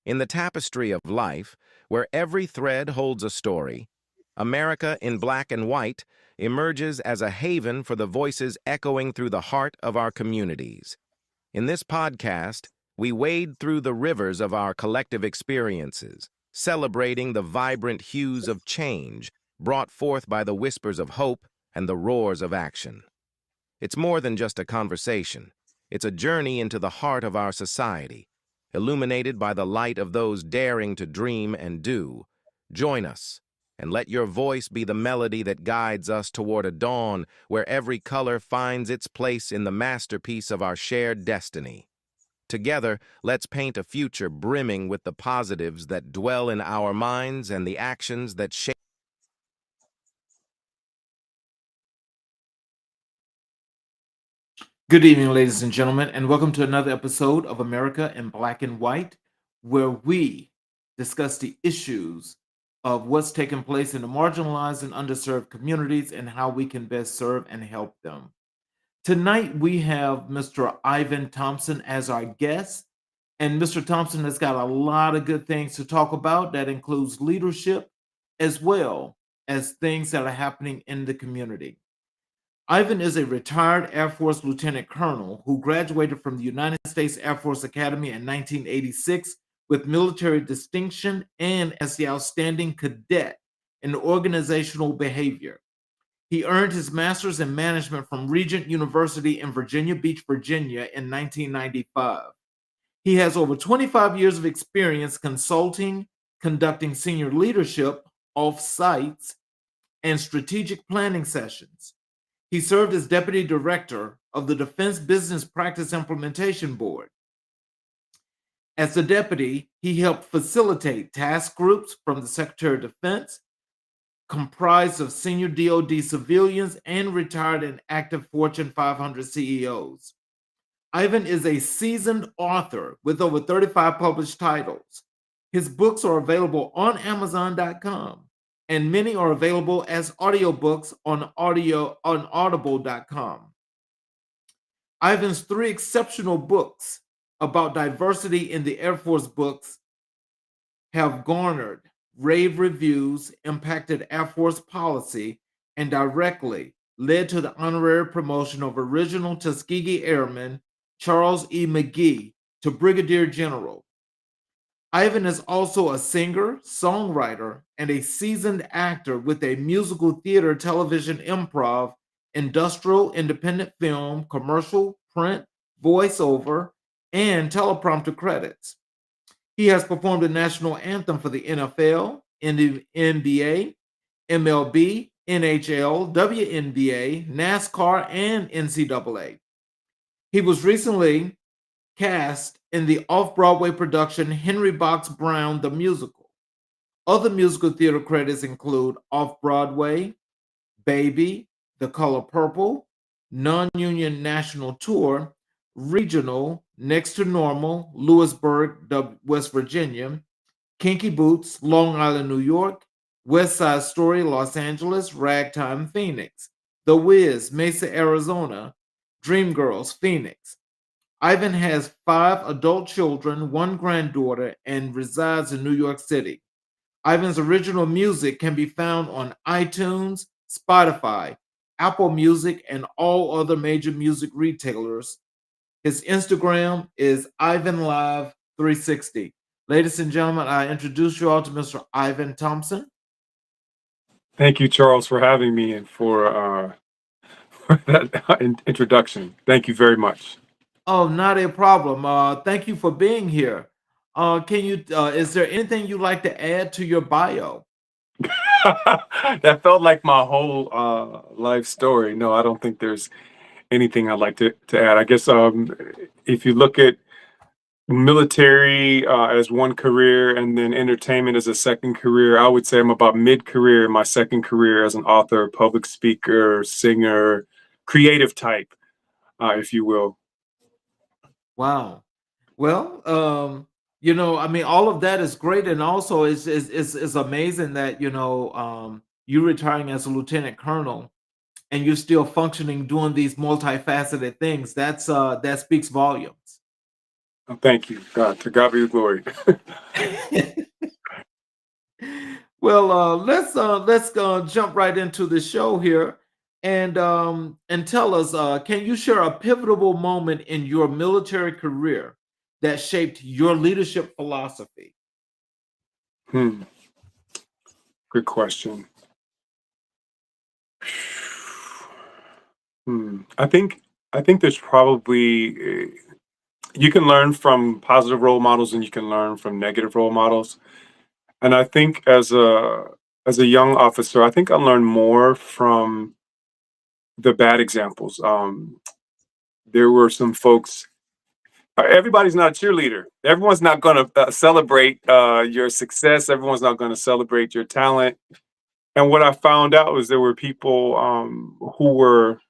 In the tapestry of life, where every thread holds a story, America in black and white emerges as a haven for the voices echoing through the heart of our communities. In this podcast, we wade through the rivers of our collective experiences, celebrating the vibrant hues of change brought forth by the whispers of hope and the roars of action. It's more than just a conversation. It's a journey into the heart of our society, illuminated by the light of those daring to dream and do. Join us, and let your voice be the melody that guides us toward a dawn where every color finds its place in the masterpiece of our shared destiny. Together, let's paint a future brimming with the positives that dwell in our minds and the actions that shape. Good evening, ladies and gentlemen, and welcome to another episode of America in Black and White, where we discuss the issues of what's taking place in the marginalized and underserved communities and how we can best serve and help them. Tonight, we have Mr. Ivan Thompson as our guest, and Mr. Thompson has got a lot of good things to talk about. That includes leadership as well as things that are happening in the community. Ivan is a retired Air Force lieutenant colonel who graduated from the United States Air Force Academy in 1986 with military distinction and as the outstanding cadet in organizational behavior. He earned his master's in management from Regent University in Virginia Beach, Virginia in 1995. He has over 25 years of experience consulting, conducting senior leadership off-sites, and strategic planning sessions. He served as deputy director of the Defense Business Practice Implementation Board. As the deputy, he helped facilitate task groups from the Secretary of Defense, comprised of senior DoD civilians and retired and active Fortune 500 CEOs. Ivan is a seasoned author with over 35 published titles. His books are available on Amazon.com, and many are available as audiobooks on audible.com. Ivan's three exceptional books about diversity in the Air Force books have garnered rave reviews, impacted Air Force policy, and directly led to the honorary promotion of original Tuskegee Airman Charles E. McGee to Brigadier General. Ivan is also a singer, songwriter, and a seasoned actor with a musical theater, television, improv, industrial, independent film, commercial, print, voiceover, and teleprompter credits. He has performed the national anthem for the NFL, NBA, MLB, NHL, WNBA, NASCAR, and NCAA. He was recently cast in the off-Broadway production Henry Box Brown the Musical. Other musical theater credits include Off-Broadway, Baby, The Color Purple, Non-Union National Tour, Regional, Next to Normal, Lewisburg, West Virginia, Kinky Boots, Long Island, New York, West Side Story, Los Angeles, Ragtime, Phoenix, The Wiz, Mesa, Arizona, Dreamgirls, Phoenix. Ivan has 5 adult children, 1 granddaughter, and resides in New York City. Ivan's original music can be found on iTunes, Spotify, Apple Music, and all other major music retailers. His Instagram is IvanLive360. Ladies and gentlemen, I introduce you all to Mr. Ivan Thompson. Thank you, Charles, for having me and for that introduction. Thank you very much. Oh, not a problem. Thank you for being here. Can you? Is there anything you'd like to add to your bio? That felt like my whole life story. No, I don't think there's anything I'd like to add. I guess if you look at military as one career and then entertainment as a second career, I would say I'm about mid-career in my second career as an author, public speaker, singer, creative type, if you will. Wow. Well, I mean, all of that is great, and also it's amazing that you retiring as a lieutenant colonel and you're still functioning, doing these multifaceted things. That speaks volumes. Oh, thank you, God. To God be the glory. Well, let's jump right into the show here, and tell us. Can you share a pivotal moment in your military career that shaped your leadership philosophy? Hmm, good question. I think there's probably you can learn from positive role models and you can learn from negative role models. And I think as a young officer, I think I learned more from the bad examples. There were some folks. Everybody's not a cheerleader. Everyone's not going to celebrate your success. Everyone's not going to celebrate your talent. And what I found out was there were people who were.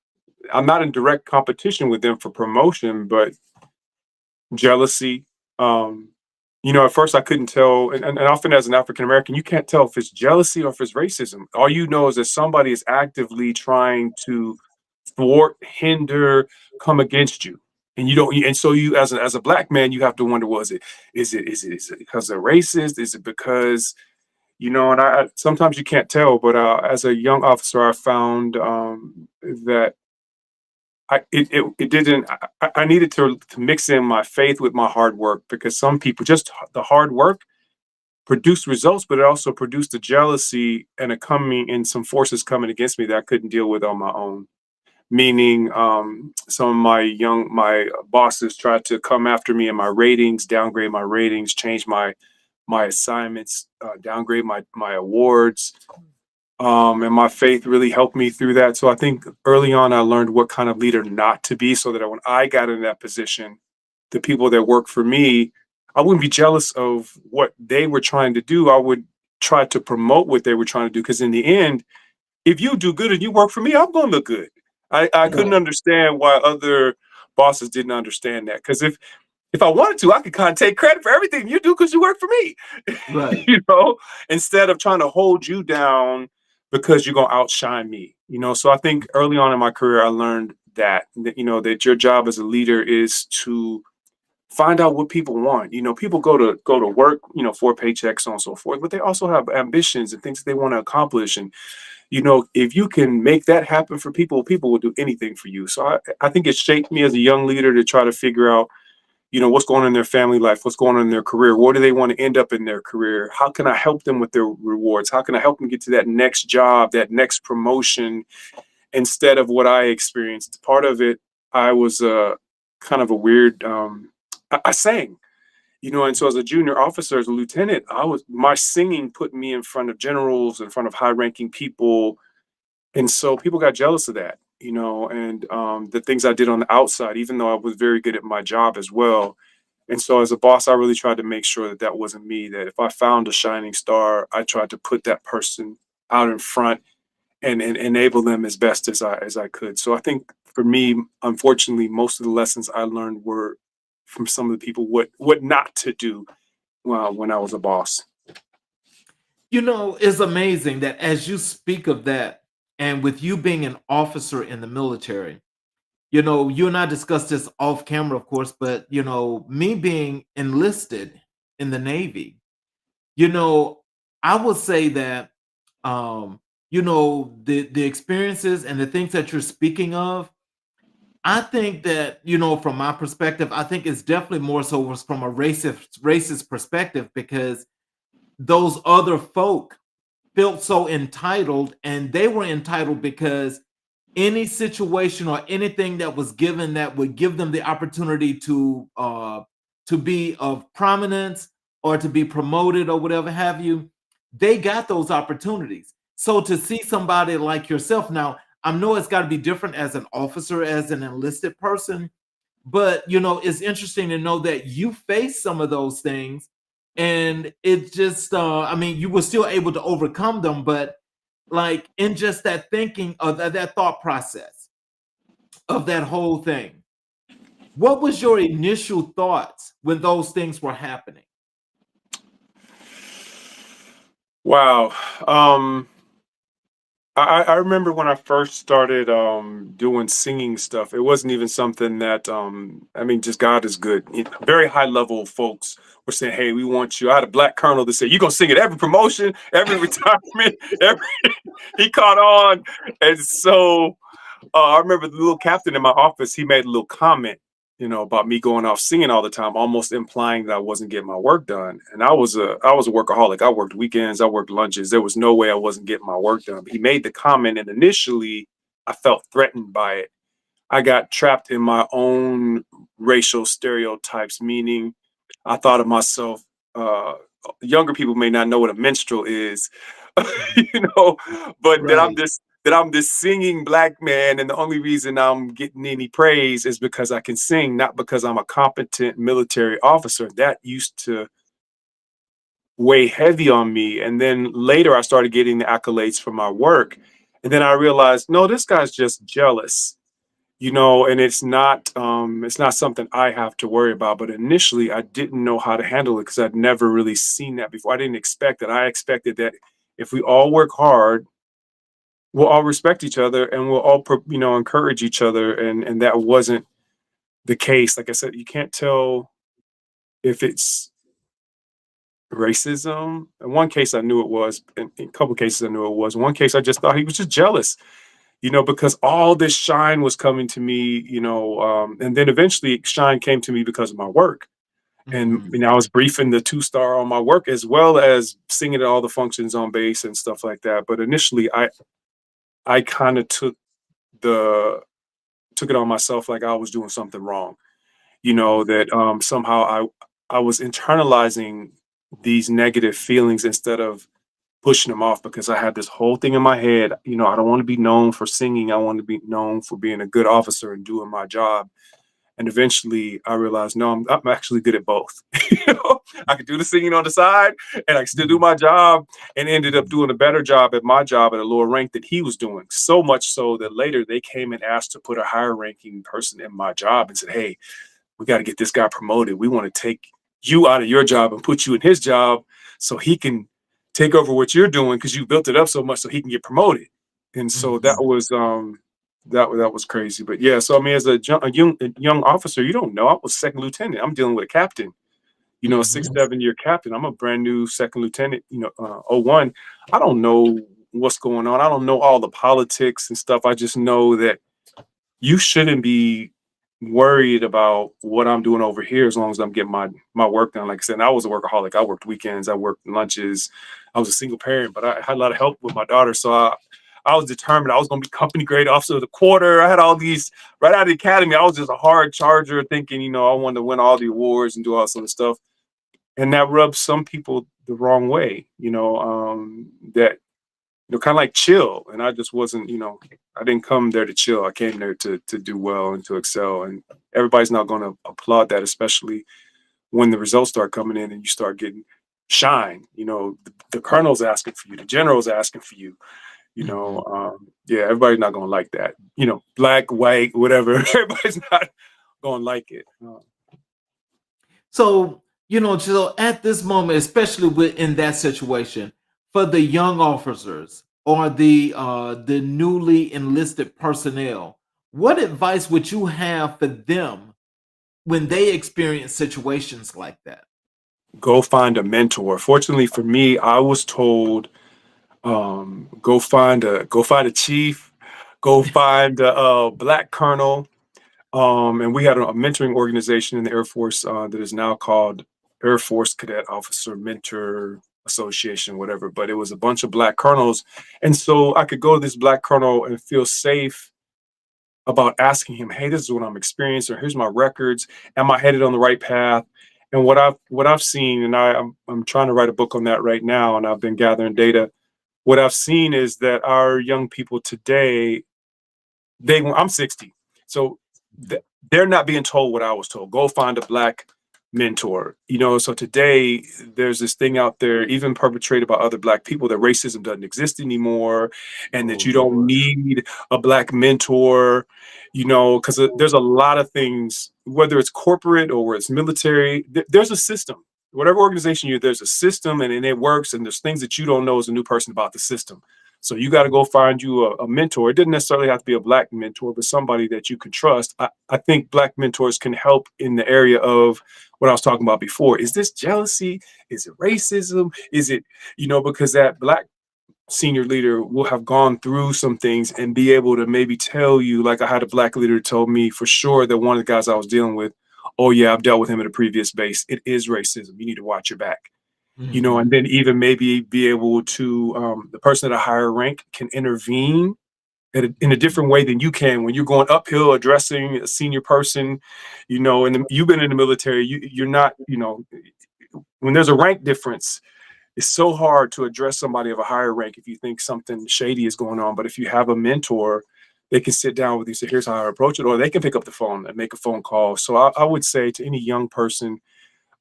I'm not in direct competition with them for promotion, but jealousy. Um, at first I couldn't tell, and often as an African American, you can't tell if it's jealousy or if it's racism. All you know is that somebody is actively trying to thwart, hinder, come against you. And you don't, and so you, as a black man, you have to wonder: was it, is it because they're racist? Is it because and I sometimes you can't tell. But as a young officer, I found that it didn't. I needed to mix in my faith with my hard work, because some people just the hard work produced results, but it also produced the jealousy and a coming and some forces coming against me that I couldn't deal with on my own. Meaning, some of my bosses tried to come after me and my ratings, downgrade my ratings, change my assignments, downgrade my awards. And my faith really helped me through that. So I think early on, I learned what kind of leader not to be, so that when I got in that position, the people that work for me, I wouldn't be jealous of what they were trying to do. I would try to promote what they were trying to do. Because in the end, if you do good and you work for me, I'm going to look good. I couldn't Right, understand why other bosses didn't understand that. Because if I wanted to, I could kind of take credit for everything you do because you work for me. right. you know, Instead of trying to hold you down because you're gonna outshine me. So I think early on in my career, I learned that your job as a leader is to find out what people want. People go to work, for paychecks, so on and so forth, but they also have ambitions and things that they want to accomplish. And if you can make that happen for people, people will do anything for you. So I think it shaped me as a young leader to try to figure out what's going on in their family life, what's going on in their career, where do they want to end up in their career, how can I help them with their rewards, how can I help them get to that next job, that next promotion, instead of what I experienced. Part of it, I was kind of a weird, I sang, and so as a junior officer, as a lieutenant, my singing put me in front of generals, in front of high ranking people, and so people got jealous of that, and the things I did on the outside, even though I was very good at my job as well. And so as a boss, I really tried to make sure that that wasn't me, that if I found a shining star, I tried to put that person out in front and enable them as best as I could. So I think for me, unfortunately, most of the lessons I learned were from some of the people what not to do when I was a boss. It's amazing that as you speak of that, and with you being an officer in the military, you and I discussed this off camera, of course, but me being enlisted in the Navy, you know, I would say that the experiences and the things that you're speaking of, I think that, from my perspective, I think it's definitely more so was from a racist perspective, because those other folk felt so entitled, and they were entitled because any situation or anything that was given that would give them the opportunity to be of prominence or to be promoted or whatever have you, they got those opportunities. So to see somebody like yourself now, I know it's got to be different as an officer, as an enlisted person, but it's interesting to know that you face some of those things, and it just I mean, you were still able to overcome them, but like in just that thinking of that thought process of that whole thing, what was your initial thoughts when those things were happening? Wow. Um, I remember when I first started doing singing stuff, it wasn't even something that I mean, just God is good. Very high level folks were saying, "Hey, we want you." I had a black colonel that said, "You're gonna sing at every promotion, every retirement, every." He caught on, and so I remember the little captain in my office. He made a little comment, about me going off singing all the time, almost implying that I wasn't getting my work done. And I was a workaholic. I worked weekends, I worked lunches. There was no way I wasn't getting my work done. But he made the comment, and initially, I felt threatened by it. I got trapped in my own racial stereotypes, meaning I thought of myself. Uh, Younger people may not know what a minstrel is, you know, but Right. that I'm this singing black man, and the only reason I'm getting any praise is because I can sing, not because I'm a competent military officer. That used to weigh heavy on me, and then later I started getting the accolades for my work, and then I realized, no, this guy's just jealous, and it's not something I have to worry about. But initially I didn't know how to handle it because I'd never really seen that before. I didn't expect that. I expected that if we all work hard, we'll all respect each other and we'll all encourage each other, and that wasn't the case. Like I said, you can't tell if it's racism. In one case I knew it was, in a couple cases I knew it was. In one case I just thought he was just jealous, because all this shine was coming to me, and then eventually shine came to me because of my work. And Mhm. I was briefing the two-star on my work as well as singing at all the functions on base and stuff like that. But initially, I kind of the took it on myself like I was doing something wrong. That somehow I was internalizing these negative feelings instead of pushing them off, because I had this whole thing in my head. I don't want to be known for singing. I want to be known for being a good officer and doing my job. And eventually I realized, no, I'm actually good at both. I could do the singing on the side and I could still do Mhm. my job, and ended up Mhm. doing a better job at my job at a lower rank that he was doing. So much so that later they came and asked to put a higher ranking person in my job and said, "Hey, we got to get this guy promoted. We want to take you out of your job and put you in his job so he can take over what you're doing because you built it up so much so he can get promoted." And so that Mhm. was that was crazy. But yeah, so I mean, as a young officer, you don't know. I was second lieutenant. I'm dealing with a captain. A six, Mhm. 7 year captain. I'm a brand new second lieutenant. '01. I don't know what's going on. I don't know all the politics and stuff. I just know that you shouldn't be worried about what I'm doing over here as long as I'm getting my work done. Like I said, I was a workaholic. I worked weekends, I worked lunches. I was a single parent, but I had a lot of help with my daughter. So I was determined I was going to be company grade officer of the quarter. I had all these right out of the academy. I was just a hard charger thinking, I wanted to win all the awards and do all sort of stuff. And that rubs some people the wrong way, that kind of like chill. And I just wasn't, I didn't come there to chill. I came there to do well and to excel. And everybody's not going to applaud that, especially when the results start coming in and you start getting shine. The colonel's asking for you, the general's asking for you. Mhm. Yeah, everybody's not going to like that. Black, white, whatever. Everybody's not going to like it. So, so at this moment, especially in that situation, for the young officers or the newly enlisted personnel, what advice would you have for them when they experience situations like that? Go find a mentor. Fortunately for me, I was told, go find a chief, go find a black colonel. And we had a mentoring organization in the Air Force that is now called Air Force Cadet Officer Mentor Association, whatever. But it was a bunch of black colonels, and so I could go to this black colonel and feel safe about asking him, "Hey, this is what I'm experiencing. Or here's my records. Am I headed on the right path?" And what I've seen, and I'm trying to write a book on that right now, and I've been gathering data. What I've seen is that our young people today, I'm 60, so th- they're not being told what I was told. Go find a black mentor. So today there's this thing out there, even perpetrated by other black people, that racism doesn't exist anymore, and that Oh you don't Lord. need a black mentor. Because there's a lot of things, whether it's corporate or it's military. There's a system. Whatever organization you're, there's a system, and it works. And there's things that you don't know as a new person about the system. So you got to go find you a mentor. It didn't necessarily have to be a black mentor, but somebody that you can trust. I think black mentors can help in the area of what I was talking about before. Is this jealousy? Is it racism? Is it, because that black senior leader will have gone through some things and be able to maybe tell you, like I had a black leader told me for sure that one of the guys I was dealing with, oh yeah, I've dealt with him at a previous base. It is racism. You need to watch your back. Mhm. And then even maybe be able to, the person at a higher rank can intervene in a different way than you can when you're going uphill addressing a senior person, and you've been in the military, you're not, when there's a rank difference, it's so hard to address somebody of a higher rank if you think something shady is going on. But if you have a mentor, they can sit down with you and say, here's how I approach it, or they can pick up the phone and make a phone call. So I would say to any young person,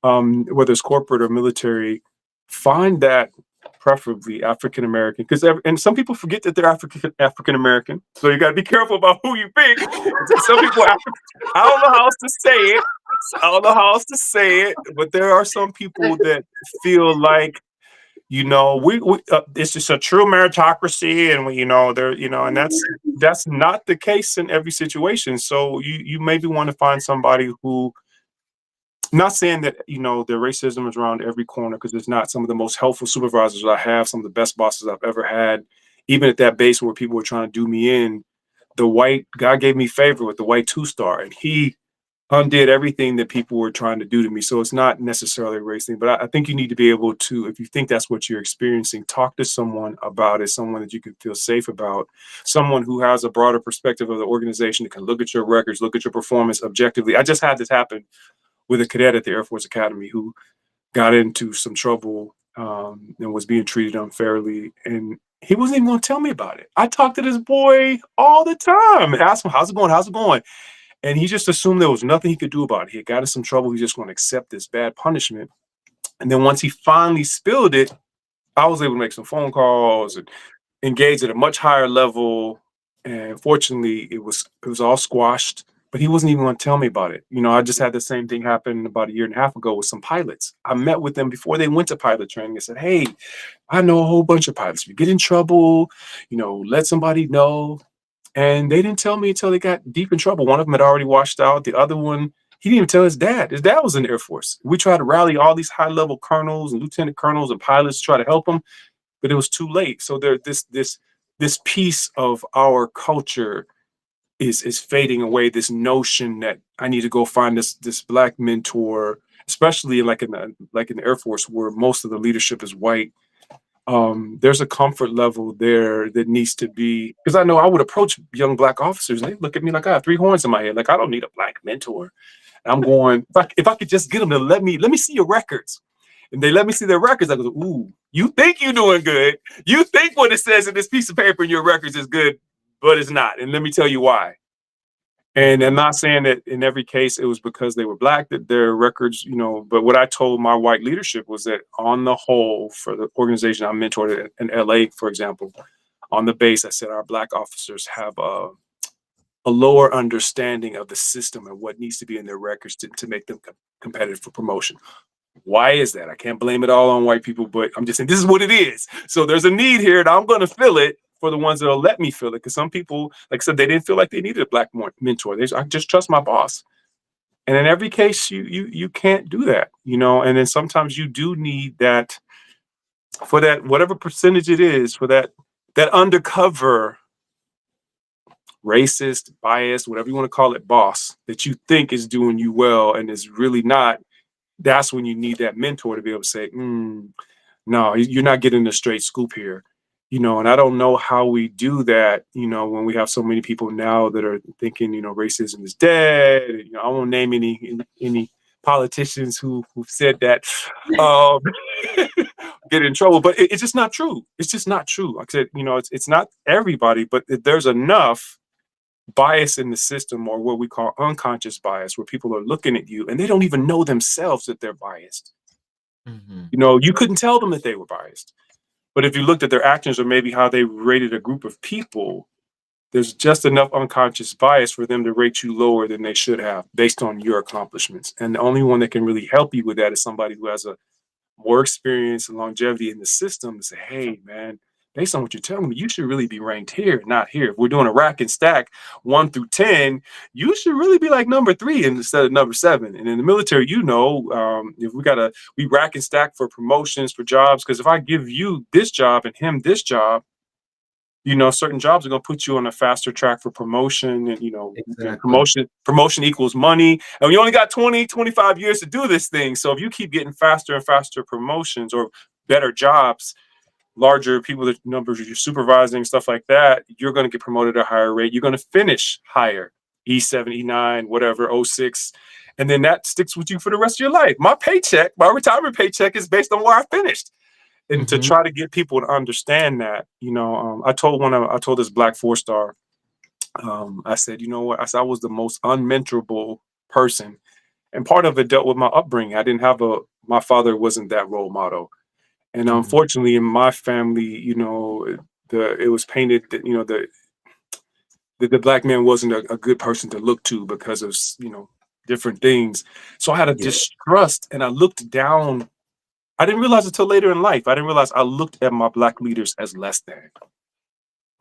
whether it's corporate or military, find that preferably African American, because and some people forget that they're African American, so you got to be careful about who you pick. Some people, I don't know how else to say it. I don't know how else to say it, but there are some people that feel like, we it's just a true meritocracy, and we, there, and that's not the case in every situation. So you maybe want to find somebody who, not saying that, the racism is around every corner, because it's not. Some of the most helpful supervisors I have, some of the best bosses I've ever had, even at that base where people were trying to do me in, the white guy gave me favor with the white 2-star, and he undid everything that people were trying to do to me. So it's not necessarily a race thing, but I think you need to be able to, if you think that's what you're experiencing, talk to someone about it, someone that you can feel safe about, someone who has a broader perspective of the organization that can look at your records, look at your performance objectively. I just had this happen with a cadet at the Air Force Academy who got into some trouble, and was being treated unfairly. And he wasn't even going to tell me about it. I talked to this boy all the time and asked him, how's it going? How's it going? And he just assumed there was nothing he could do about it. He had got in some trouble. He's just going to accept this bad punishment. And then once he finally spilled it, I was able to make some phone calls and engage at a much higher level. And fortunately, it was all squashed. But he wasn't even going to tell me about it. I just had the same thing happen about a year and a half ago with some pilots. I met with them before they went to pilot training and said, hey, I know a whole bunch of pilots. If you get in trouble, let somebody know. And they didn't tell me until they got deep in trouble. One of them had already washed out. The other one, he didn't even tell his dad. His dad was in the Air Force. We tried to rally all these high-level colonels and lieutenant colonels and pilots to try to help him, but it was too late. So this piece of our culture is fading away. This notion that I need to go find this black mentor, especially like in the Air Force where most of the leadership is white. There's a comfort level there that needs to be, because I know I would approach young black officers and they look at me like I have 3 horns in my head. Like, I don't need a black mentor. And I'm going, if I could just get them to let me see your records. And they let me see their records. I go, ooh, you think you're doing good. You think what it says in this piece of paper in your records is good, but it's not. And let me tell you why. And I'm not saying that in every case it was because they were black that their records, but what I told my white leadership was that on the whole, for the organization I mentored in LA, for example, on the base, I said our black officers have a lower understanding of the system and what needs to be in their records to make them competitive for promotion. Why is that? I can't blame it all on white people, but I'm just saying this is what it is. So there's a need here, and I'm going to fill it for the ones that'll let me fill it. Because some people, like I said, they didn't feel like they needed a black mentor. I just trust my boss. And in every case, you can't do that, And then sometimes you do need that, for that whatever percentage it is, for that undercover racist, biased, whatever you want to call it, boss that you think is doing you well and is really not. That's when you need that mentor to be able to say, no, you're not getting the straight scoop here. And I don't know how we do that, when we have so many people now that are thinking, racism is dead. I won't name any politicians who've said that, get in trouble, but it's just not true. It's just not true. Like I said, it's not everybody, but there's enough bias in the system, or what we call unconscious bias, where people are looking at you and they don't even know themselves that they're biased. Mhm. You couldn't tell them that they were biased. But if you looked at their actions or maybe how they rated a group of people, there's just enough unconscious bias for them to rate you lower than they should have based on your accomplishments. And the only one that can really help you with that is somebody who has a more experience and longevity in the system to say, hey, man, based on what you're telling me, you should really be ranked here, not here. If we're doing a rack and stack 1 through 10, you should really be like number three instead of number seven. And in the military, if we rack and stack for promotions, for jobs, because if I give you this job and him this job, certain jobs are going to put you on a faster track for promotion. And Exactly. promotion equals money, and we only got 20-25 years to do this thing. So if you keep getting faster and faster promotions or better jobs, larger people, the numbers you're supervising, stuff like that, you're going to get promoted at a higher rate. You're going to finish higher, E7, E9, whatever, O6. And then that sticks with you for the rest of your life. My retirement paycheck is based on where I finished. And to Hmm. try to get people to understand that, I told this black 4 star, I said, you know what? I said, I was the most unmentorable person. And part of it dealt with my upbringing. My father wasn't that role model. And Hmm. unfortunately, in my family, it was painted that the black man wasn't a good person to look to because of different things. So I had a Yeah. distrust, and I looked down. I didn't realize it until later in life. I didn't realize I looked at my black leaders as less than.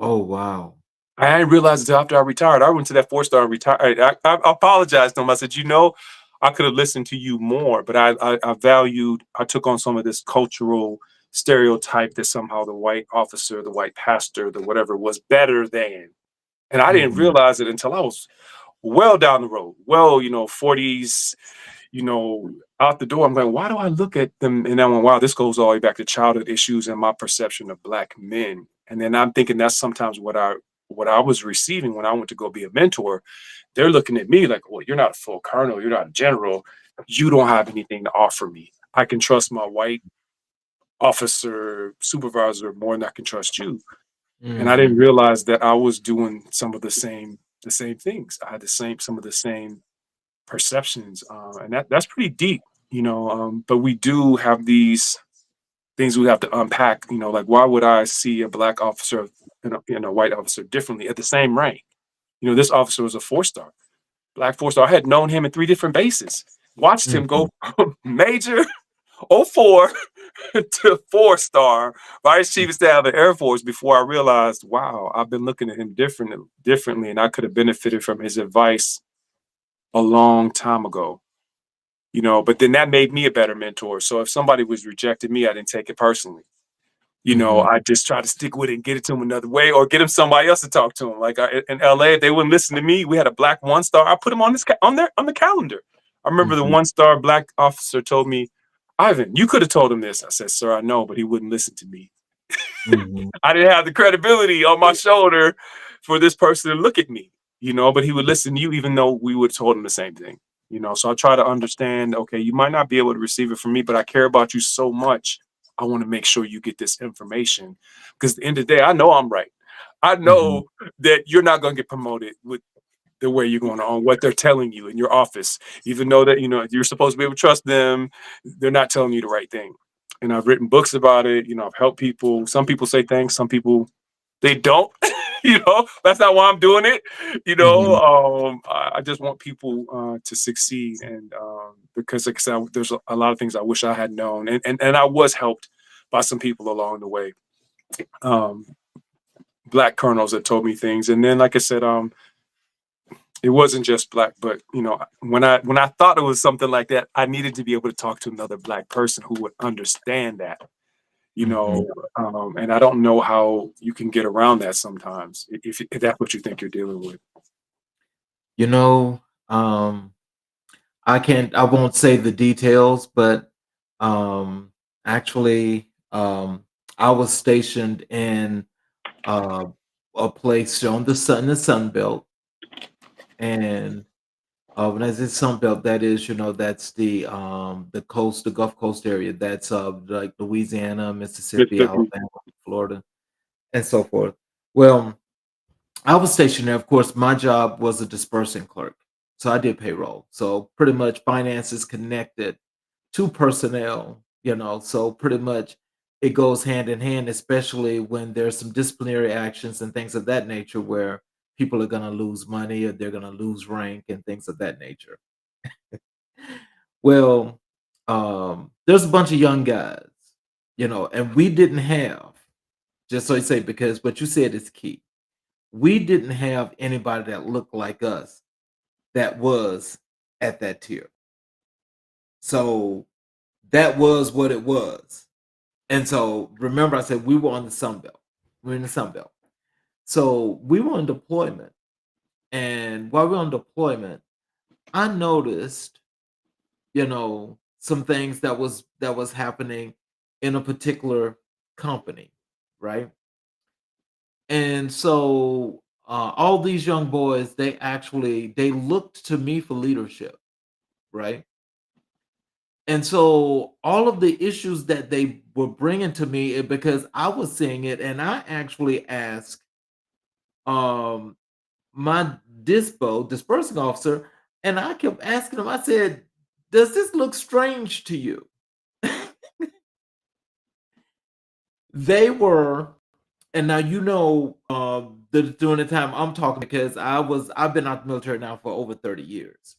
Oh, wow. I didn't realize it until after I retired. I went to that 4 star and retired. I apologized to him. I said, I could have listened to you more, but I took on some of this cultural stereotype that somehow the white officer, the white pastor, the whatever was better than. And I didn't Hmm. realize it until I was well down the road, 40s, out the door. I'm going, why do I look at them? And then, wow, this goes all the way back to childhood issues and my perception of black men. And then I'm thinking that's sometimes what I was receiving when I went to go be a mentor. They're looking at me like, well, you're not a full colonel, you're not a general, you don't have anything to offer me. I can trust my white officer, supervisor more than I can trust you. And I didn't Hmm. realize that I was doing some of the same things. I had some of the same perceptions, and that's pretty deep, but we do have these things we have to unpack. Like, why would I see a black officer and a white officer differently at the same rank? This officer was a 4 star, black 4 star. I had known him in 3 different bases, watched him Hmm. go from major '04 to 4 star, vice chief of staff of the Air Force, before I realized, wow, I've been looking at him differently, and I could have benefited from his advice a long time ago. But then that made me a better mentor. So if somebody was rejecting me, I didn't take it personally. Hmm. I just try to stick with it and get it to them another way, or get them somebody else to talk to them. Like in LA, if they wouldn't listen to me, we had a black 1 star. I put him on the calendar. I remember the Hmm. 1 star black officer told me, Ivan, you could have told him this. I said, sir, I know, but he wouldn't listen to me. Hmm. I didn't have the credibility on my shoulder for this person to look at me, but he would listen to you even though we would have told him the same thing. So I try to understand, okay, you might not be able to receive it from me, but I care about you so much. I want to make sure you get this information, because at the end of the day, I know I'm right. I Hmm. know that you're not going to get promoted with the way you're going on what they're telling you in your office, even though that you're supposed to be able to trust them. They're not telling you the right thing. And I've written books about it. I've helped people. Some people say thanks, some people they don't. That's not why I'm doing it. Hmm. I just want people to succeed, and because, like I said, there's a lot of things I wish I had known, and I was helped by some people along the way. um, Black colonels that told me things, and then, like I said, it wasn't just black, but when I thought it was something like that, I needed to be able to talk to another black person who would understand that. you Hmm. know and I don't know how you can get around that sometimes, if that's what you think you're dealing with. You know, I won't say the details, but um, actually, I was stationed in uh, a place on the Sun Belt, and when I say Sun Belt, that is, that's the coast, the Gulf Coast area. That's like Louisiana, Mississippi, Mississippi. Alabama, Florida, and so forth. Well, I was stationed there. Of course, my job was a dispersing clerk. So I did payroll. So pretty much finances connected to personnel, so pretty much it goes hand in hand, especially when there's some disciplinary actions and things of that nature where people are going to lose money or they're going to lose rank and things of that nature. Well, there's a bunch of young guys, and we didn't have Just so you say, because what you said is key. We didn't have anybody that looked like us that was at that tier. So that was what it was. And so remember, I said we were on the Sun Belt. We're in the Sun Belt. So we were on deployment. And while we were on deployment, I noticed, some things that was happening in a particular company, right? And so all these young boys, they looked to me for leadership, right? And so all of the issues that they were bringing to me, because I was seeing it, and I actually asked um, my dispersing officer, and I kept asking him. I said, "Does this look strange to you?" They were, and now during the time I'm talking, because I've been out the military now for over 30 years.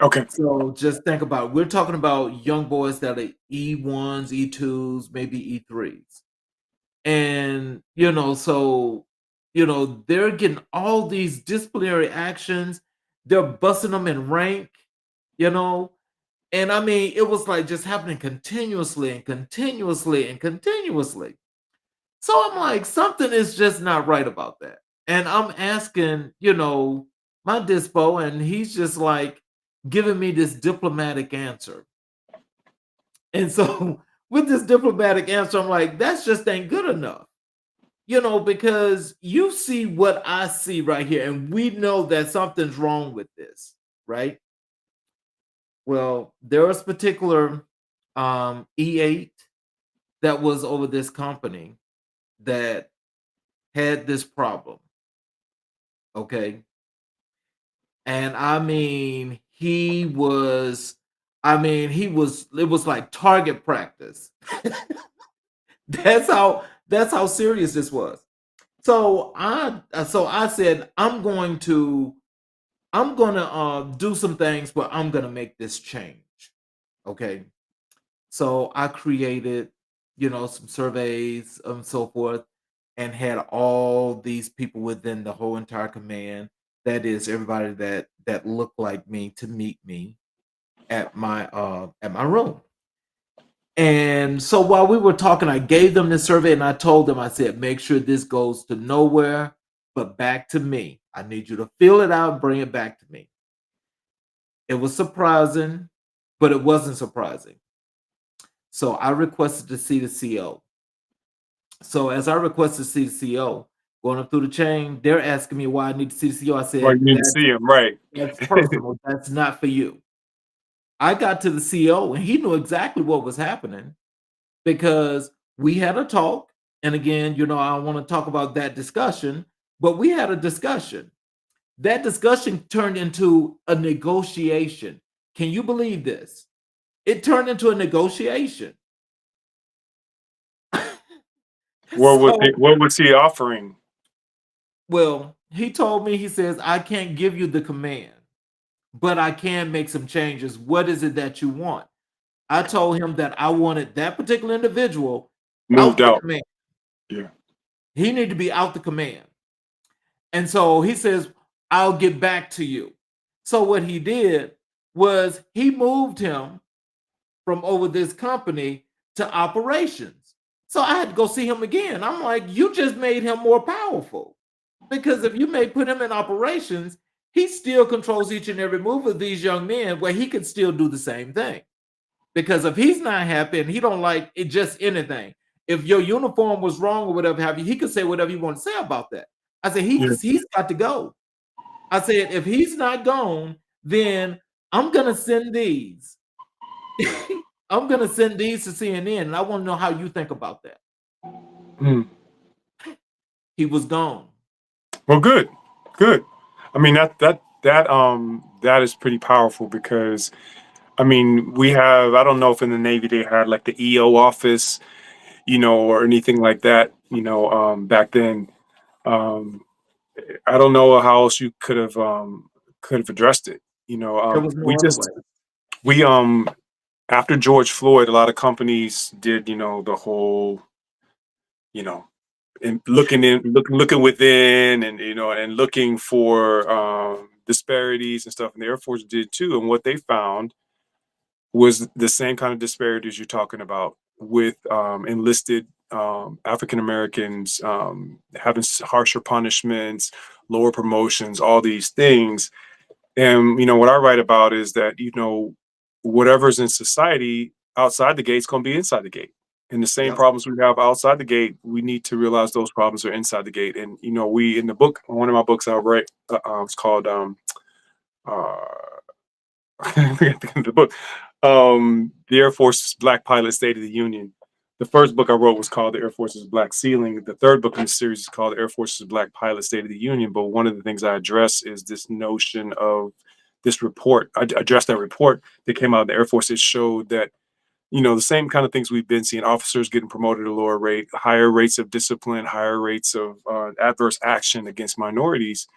Okay. So just think about we're talking about young boys that are E1s, E2s, maybe E3s. And they're getting all these disciplinary actions, they're busting them in rank, you know. And I mean, it was like just happening continuously and continuously and continuously. So I'm like, something is just not right about that. And I'm asking, my dispo, and he's just like giving me this diplomatic answer. And so with this diplomatic answer, I'm like, that's just ain't good enough. Because you see what I see right here, and we know that something's wrong with this, right? Well, there was particular E8 that was over this company that had this problem. Okay. And it was like target practice. That's how serious this was. So I said, I'm gonna do some things, but I'm gonna make this change. Okay. So I created, some surveys and so forth, and had all these people within the whole entire command. That is everybody that looked like me to meet me at my room. And so while we were talking, I gave them this survey and I told them, I said, make sure this goes to nowhere but back to me. I need you to fill it out and bring it back to me. It was surprising, but it wasn't surprising. So I requested to see the CO. So as I requested to see the CO, going up through the chain, they're asking me why I need to see the CO. I Well, said, you need to see him, right? that's personal. That's not for you. I got to the CO and he knew exactly what was happening because we had a talk. And again, I want to talk about that discussion, but we had a discussion. That discussion turned into a negotiation. Can you believe this? It turned into a negotiation. So, What was he offering? well, he told me, he says, I can't give you the command, but I can make some changes. What is it that you want? I told him that I wanted that particular individual Moved out the out. command. Yeah. He needed to be out the command. And so he says, I'll get back to you. So what he did was he moved him from over this company to operations. So I had to go see him again. I'm like, you just made him more powerful. Because if you may put him in operations, he still controls each and every move of these young men where he could still do the same thing. Because if he's not happy and he don't like it, just anything, if your uniform was wrong or whatever have you, he could say whatever you want to say about that. I said, Yeah. he's got to go. I said, if he's not gone, then I'm gonna send these. I'm gonna send these to CNN, and I want to know how you think about that. Mm. He was gone. Well, good, good. I mean that is pretty powerful because I mean we have I don't know if in the Navy they had like the EO office, or anything like that, back then. Um, I don't know how else you could have addressed it. There was We no other just way. we after George Floyd, a lot of companies did the whole you know and looking within, and and looking for disparities and stuff. And the Air Force did too. And what they found was the same kind of disparities you're talking about with enlisted African Americans having harsher punishments, lower promotions, all these things. And what I write about is that whatever's in society outside the gate is going to be inside the gate. And the same Yep. problems we have outside the gate, we need to realize those problems are inside the gate. And we in the book, one of my books I write, it's called uh, I forget the book, the Air Force's Black Pilot State of the Union. The first book I wrote was called The Air Force's Black Ceiling. The third book in the series is called The Air Force's Black Pilot State of the Union. But one of the things I address is this notion of this report. I addressed that report that came out of the Air Force. It showed that, the same kind of things we've been seeing, officers getting promoted at a lower rate, higher rates of discipline, higher rates of adverse action against minorities.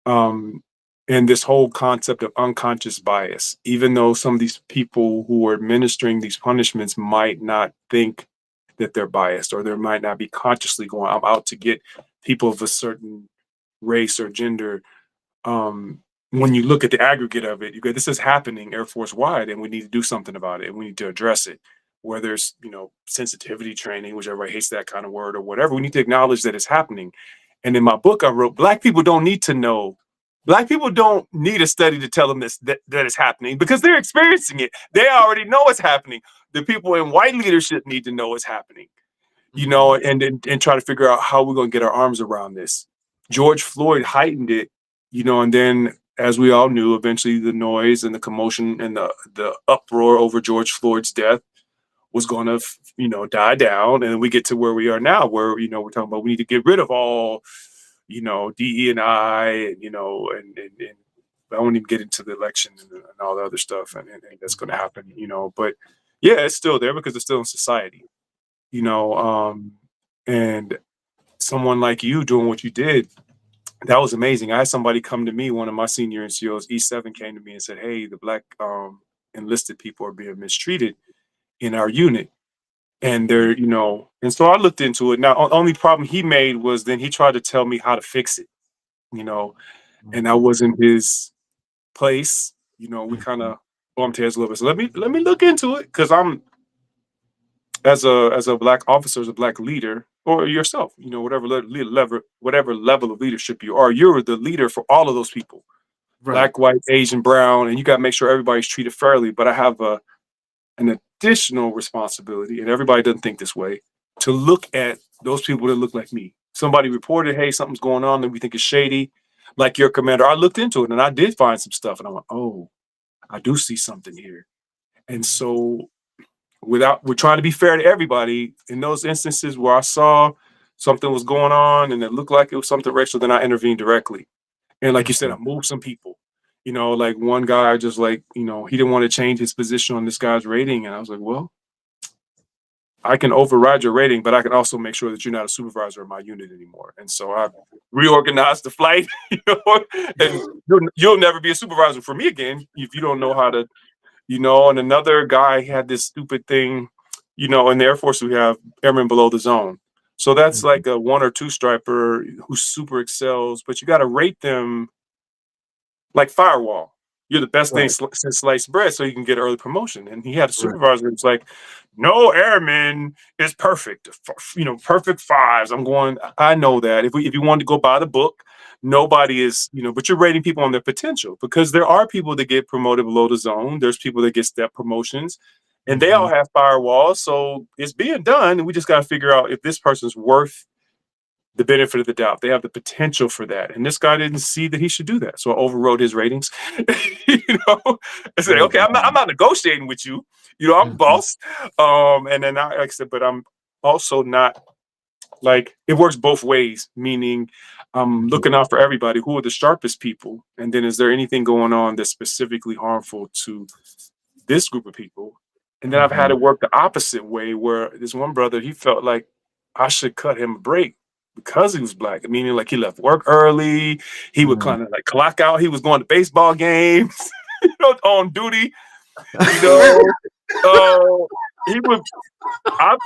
And this whole concept of unconscious bias, even though some of these people who are administering these punishments might not think that they're biased, or they might not be consciously going, I'm out to get people of a certain race or gender. When you look at the aggregate of it, you go, this is happening Air Force wide, and we need to do something about it. And we need to address it. Whether it's, sensitivity training, which everybody hates that kind of word, or whatever, we need to acknowledge that it's happening. And in my book, I wrote, Black people don't need to know. Black people don't need a study to tell them that it's happening, because they're experiencing it. They already know it's happening. The people in white leadership need to know it's happening, and try to figure out how we're going to get our arms around this. George Floyd heightened it, and then, as we all knew, eventually the noise and the commotion and the uproar over George Floyd's death was going to, die down. And we get to where we are now, where, we're talking about we need to get rid of all, DE and I, and I won't even get into the election and all the other stuff and that's going to happen, but yeah, it's still there because it's still in society, and someone like you doing what you did, that was amazing. I had somebody come to me, one of my senior NCOs, E7, came to me and said, hey, the Black enlisted people are being mistreated in our unit. And they're, and so I looked into it. Now, only problem he made was then he tried to tell me how to fix it, and that wasn't his place. We kind of bumped heads a little bit. So let me look into it, because I'm, as a Black officer, as a Black leader, or yourself, whatever level of leadership you are, you're the leader for all of those people, Right. Black, white, Asian, brown, and you got to make sure everybody's treated fairly. But I have an additional responsibility, and everybody doesn't think this way, to look at those people that look like me. Somebody reported, hey, something's going on that we think is shady, like your commander. I looked into it and I did find some stuff, and I went, oh, I do see something here. And so we're trying to be fair to everybody. In those instances where I saw something was going on and it looked like it was something racial, then I intervened directly. And like you said, I moved some people. Like one guy, just like, he didn't want to change his position on this guy's rating. And I was like, well, I can override your rating, but I can also make sure that you're not a supervisor of my unit anymore. And so I reorganized the flight, and you'll never be a supervisor for me again if you don't know how to, and another guy had this stupid thing, in the Air Force, we have airmen below the zone. So that's like a 1 or 2 striper who super excels, but you got to rate them like firewall. You're the best thing since sliced bread, so you can get early promotion. And he had a supervisor who's like, no airman is perfect, perfect 5s. I'm going, I know that. If you wanted to go by the book, nobody is, but you're rating people on their potential, because there are people that get promoted below the zone. There's people that get step promotions, and they all have firewalls. So it's being done. And we just got to figure out if this person's worth the benefit of the doubt. They have the potential for that. And this guy didn't see that he should do that. So I overrode his ratings. I said, okay, I'm not negotiating with you. I'm boss. And then like I said, but I'm also not, like, it works both ways, meaning I'm looking out for everybody. Who are the sharpest people? And then is there anything going on that's specifically harmful to this group of people? And then I've had it work the opposite way, where this one brother, he felt like I should cut him a break because he was Black, meaning like he left work early. He would kind of like clock out. He was going to baseball games, on duty, he would I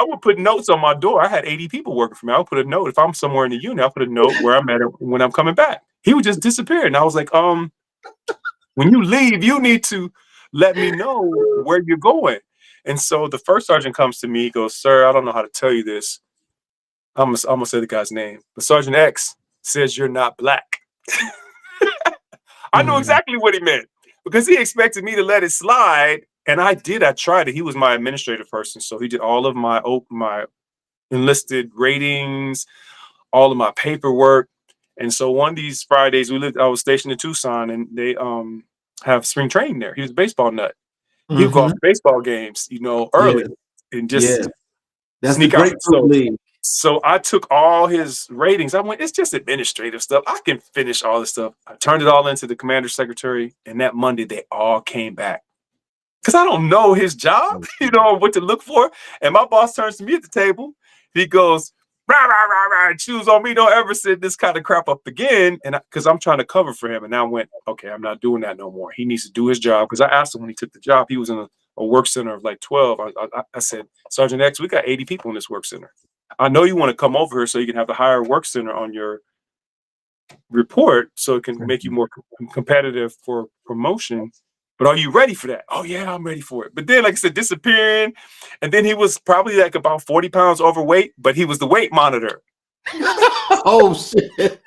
would put notes on my door. I had 80 people working for me. I would put a note. If I'm somewhere in the unit, I'll put a note where I'm at when I'm coming back. He would just disappear. And I was like, when you leave, you need to let me know where you're going. And so the first sergeant comes to me, he goes, "Sir, I don't know how to tell you this. I'm gonna say the guy's name. But Sergeant X says you're not black." I knew Mhm. exactly what he meant because he expected me to let it slide. And I did. I tried it. He was my administrative person. So he did all of my enlisted ratings, all of my paperwork. And so one of these Fridays, I was stationed in Tucson, and they have spring training there. He was a baseball nut. He would go off Mhm. to baseball games, Yes, early and yes. just That's the sneak out. grapefruit league. So I took all his ratings. I went, it's just administrative stuff. I can finish all this stuff. I turned it all into the commander secretary, and that Monday they all came back. Because I don't know his job, what to look for. And my boss turns to me at the table. He goes, rah, rah, rah, rah, choose on me. Don't ever sit this kind of crap up again. And because I'm trying to cover for him. And I went, okay, I'm not doing that no more. He needs to do his job. Because I asked him when he took the job, he was in a work center of like 12. I said, Sergeant X, we got 80 people in this work center. I know you want to come over here so you can have the higher work center on your report so it can make you more competitive for promotion. But are you ready for that? Oh yeah, I'm ready for it. But then, like I said, disappearing. And then he was probably like about 40 pounds overweight, but he was the weight monitor. Oh shit.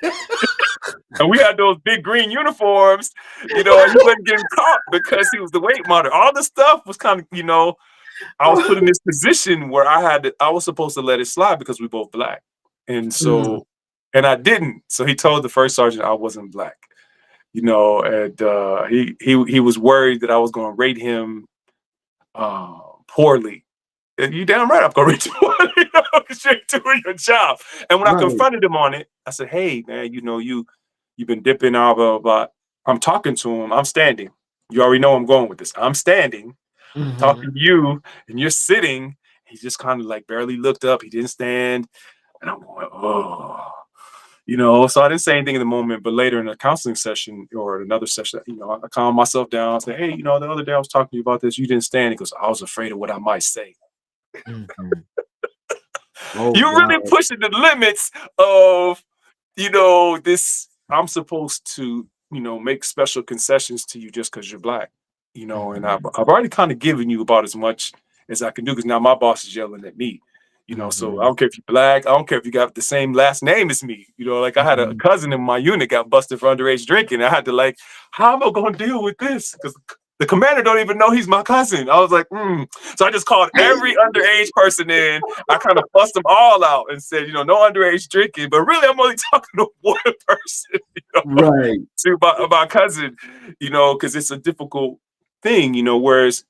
And we had those big green uniforms, and he wasn't getting caught because he was the weight monitor. All the stuff was kind of, I was put in this position where I was supposed to let it slide because we both black. And Mm. so, and I didn't. So he told the first sergeant I wasn't black, and he was worried that I was going to rate him poorly. And you damn right I'm going to rate you poorly because you're doing your job. And when I Right. confronted him on it, I said, "Hey man, you've been dipping out, blah, blah, blah." I'm talking to him. I'm standing. You already know I'm going with this. I'm standing, talking Mhm. to you, and you're sitting. He just kind of like barely looked up. He didn't stand. And I'm going, oh, so I didn't say anything in the moment, but later in a counseling session or another session, I calmed myself down. I said, "Hey, the other day I was talking to you about this. You didn't stand." He goes, "I was afraid of what I might say." Mhm. Oh You're really wow. pushing the limits of, this. I'm supposed to, make special concessions to you just because you're black, and I've, Mhm. I've already kind of given you about as much as I can do because now my boss is yelling at me. So I Mhm. don't care if you're black. I don't care if you got the same last name as me. Like I had a Mhm. cousin in my unit got busted for underage drinking. I had to like, how am I going to deal with this? Because the commander don't even know he's my cousin. I was like, So I just called every underage person in. I kind of fussed them all out and said, no underage drinking. But really, I'm only talking to one person, Right. to my cousin, because it's a difficult thing, whereas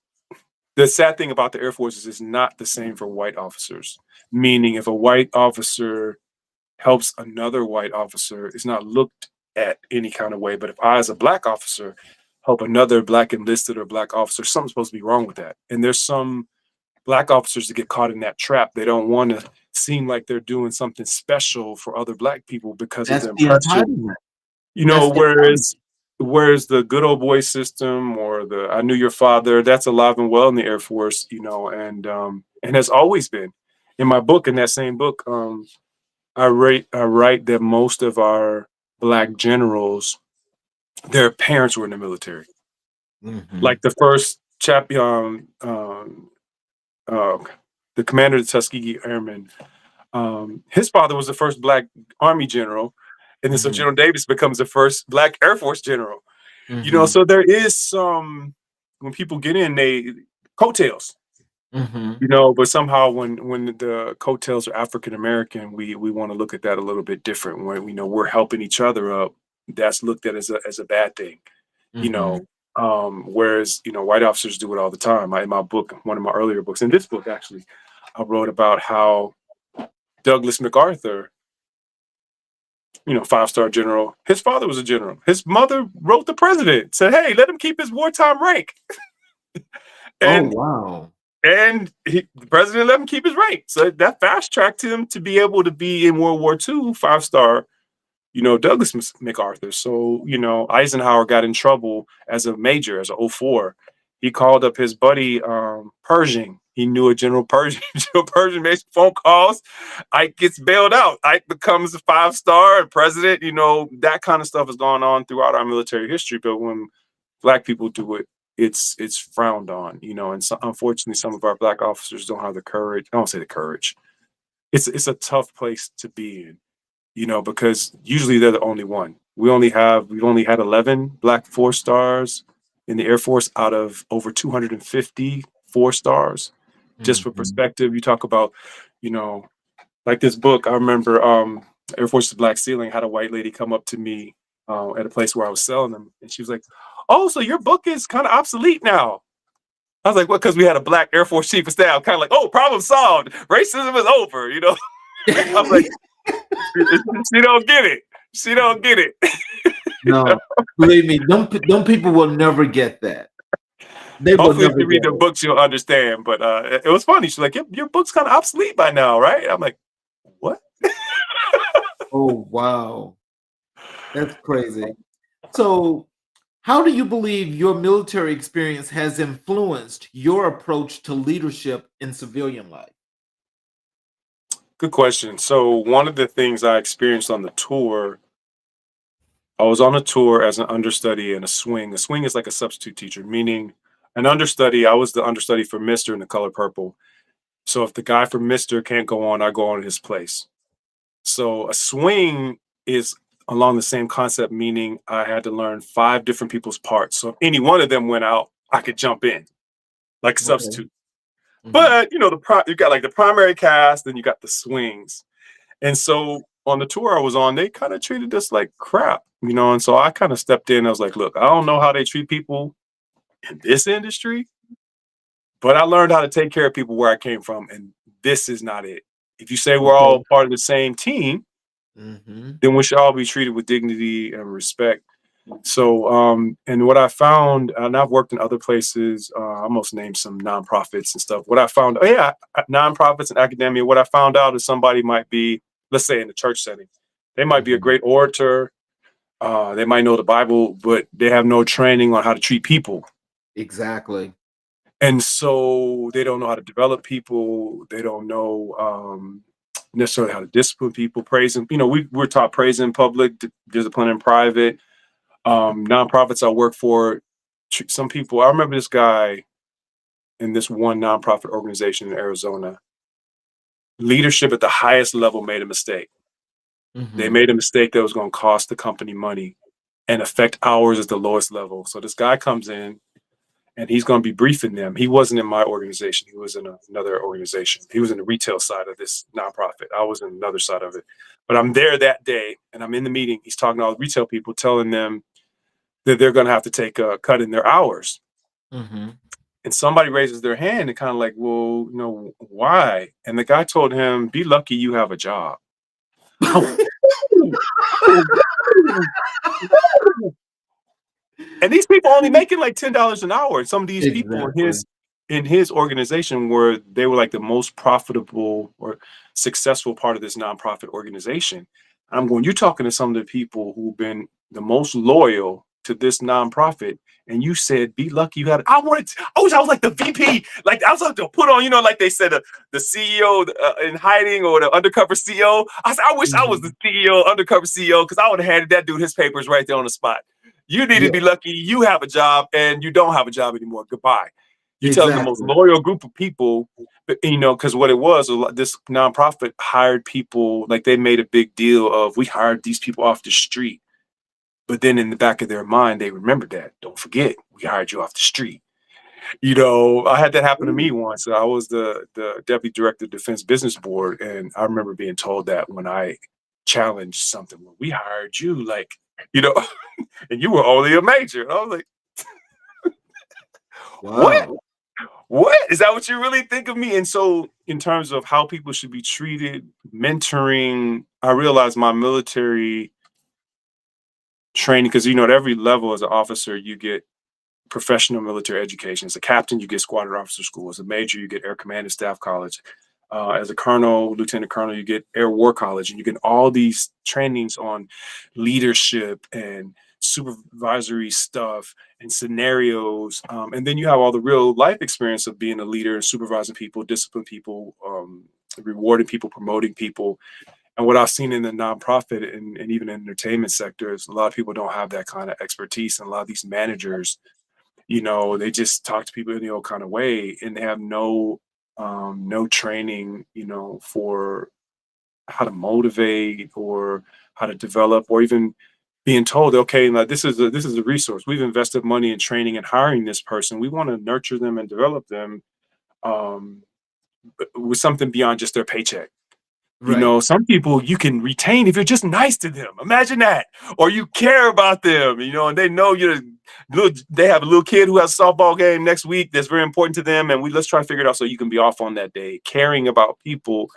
the sad thing about the Air Force is it's not the same for white officers. Meaning, if a white officer helps another white officer, it's not looked at any kind of way. But if I, as a black officer, help another black enlisted or black officer, something's supposed to be wrong with that. And there's some black officers that get caught in that trap. They don't want to seem like they're doing something special for other black people because of That's the the impression, entitlement. That's the entitlement. whereas the good old boy system or the I knew your father, that's alive and well in the Air Force, and has always been. In my book, in that same book, I write that most of our black generals, their parents were in the military. Mhm. Like the first uh, the commander of the Tuskegee Airmen, his father was the first black Army general, and then so Mhm. General Davis becomes the first black Air Force general. Mhm. So there is some when people get in, they coattails. Mhm. But somehow when the coattails are African American, we want to look at that a little bit different. When we're helping each other up, that's looked at as a bad thing. You know, Mhm. whereas white officers do it all the time. In my book, one of my earlier books, in this book actually, I wrote about how Douglas MacArthur, five-star general, his father was a general. His mother wrote the president, said, "Hey, let him keep his wartime rank," Oh and wow. the president let him keep his rank. So that fast tracked him to be able to be in World War II, five-star, Douglas MacArthur. So, Eisenhower got in trouble as a major, as a 04. He called up his buddy, Pershing, He knew a General Pershing. General Pershing makes phone calls. Ike gets bailed out. Ike becomes a 5-star and president. That kind of stuff has gone on throughout our military history. But when Black people do it, it's frowned on. And so, unfortunately, some of our Black officers don't have the courage. I don't say the courage. It's a tough place to be in, because usually they're the only one. We've only had 11 Black 4-stars in the Air Force out of over 250 4-stars. Just for Mhm. perspective, you talk about, like this book. I remember Air Force's Black Ceiling had a white lady come up to me at a place where I was selling them, and she was like, "Oh, so your book is kind of obsolete now." I was like, "What?" Because we had a Black Air Force chief of staff, kind of like, "Oh, problem solved. Racism is over." I'm like, she don't get it. She don't get it. You know? No, believe me, them people will never get that. They will Hopefully, if never you read get the it. books, you'll understand. But it was funny. She's like, your book's kind of obsolete by now, right? I'm like, what? Oh, wow. That's crazy. So, how do you believe your military experience has influenced your approach to leadership in civilian life? Good question. So one of the things I experienced on the tour, I was on a tour as an understudy and a swing. A swing is like a substitute teacher, meaning an understudy. I was the understudy for Mister in the color purple. So if the guy from Mister can't go on, I go on in his place. So a swing is along the same concept, meaning I had to learn 5 different people's parts. So if any one of them went out, I could jump in like a Okay. substitute. Mhm. But you got like the primary cast, then you got the swings. And so on the tour I was on, they kind of treated us like crap. And so I kind of stepped in. I was like, look, I don't know how they treat people in this industry, but I learned how to take care of people where I came from. And this is not it. If you say we're Okay. all part of the same team, Mhm. then we should all be treated with dignity and respect. So, and what I found, and I've worked in other places, I almost named some nonprofits and stuff. What I found, oh yeah, nonprofits and academia, what I found out is somebody might be, let's say in the church setting, they might be a Mhm. great orator, they might know the Bible, but they have no training on how to treat people. Exactly. And so they don't know how to develop people. They don't know necessarily how to discipline people, praise them. We're taught praise in public, discipline in private. Nonprofits I work for, some people, I remember this guy in this one nonprofit organization in Arizona. Leadership at the highest level made a mistake. They Mhm. made a mistake that was going to cost the company money and affect ours at the lowest level. So this guy comes in and he's going to be briefing them. He wasn't in my organization. He was in another organization. He was in the retail side of this nonprofit. I was in another side of it. But I'm there that day and I'm in the meeting. He's talking to all the retail people, telling them that they're going to have to take a cut in their hours. Mhm. And somebody raises their hand and kind of like, well, why? And the guy told him, be lucky you have a job. And these people only making like $10 an hour. And some of these people in Exactly. his organization they were like the most profitable or successful part of this nonprofit organization. I'm going, you're talking to some of the people who've been the most loyal to this nonprofit. And you said, be lucky you had it. I wish I was like the VP. Like I was like to put on, like they said, the CEO in hiding or the undercover CEO. I said, I wish I was the Mhm. CEO, undercover CEO, because I would have handed that dude his papers right there on the spot. You need to Yeah, be lucky you have a job and you don't have a job anymore. Goodbye. You telling the most exactly. loyal group of people, but, because what it was, this nonprofit hired people, like they made a big deal of, we hired these people off the street. But then in the back of their mind, they remembered that. Don't forget, we hired you off the street. I had that happen to me Ooh. once. I was the deputy director of Defense Business Board, and I remember being told that when I challenged something. Well, we hired you, like, you know, and you were only a major. And I was like, what? Wow. What? Is that what you really think of me? And so, in terms of how people should be treated, mentoring, I realized my military training, because, at every level as an officer, you get professional military education. As a captain, you get squadron officer school. As a major, you get air command and staff college. As a colonel, lieutenant colonel, you get air war college, and you get all these trainings on leadership and supervisory stuff and scenarios, and then you have all the real life experience of being a leader and supervising people, disciplining people, rewarding people, promoting people. And what I've seen in the nonprofit and even in entertainment sector is a lot of people don't have that kind of expertise, and a lot of these managers, they just talk to people in the old kind of way, and they have no training, for how to motivate or how to develop, or even being told, okay, like this is a resource. We've invested money in training and hiring this person. We want to nurture them and develop them, um, with something beyond just their paycheck. Right. Some people you can retain if you're just nice to them. Imagine that. Or you care about them, and they know they have a little kid who has a softball game next week that's very important to them, and let's try to figure it out so you can be off on that day. Caring about people,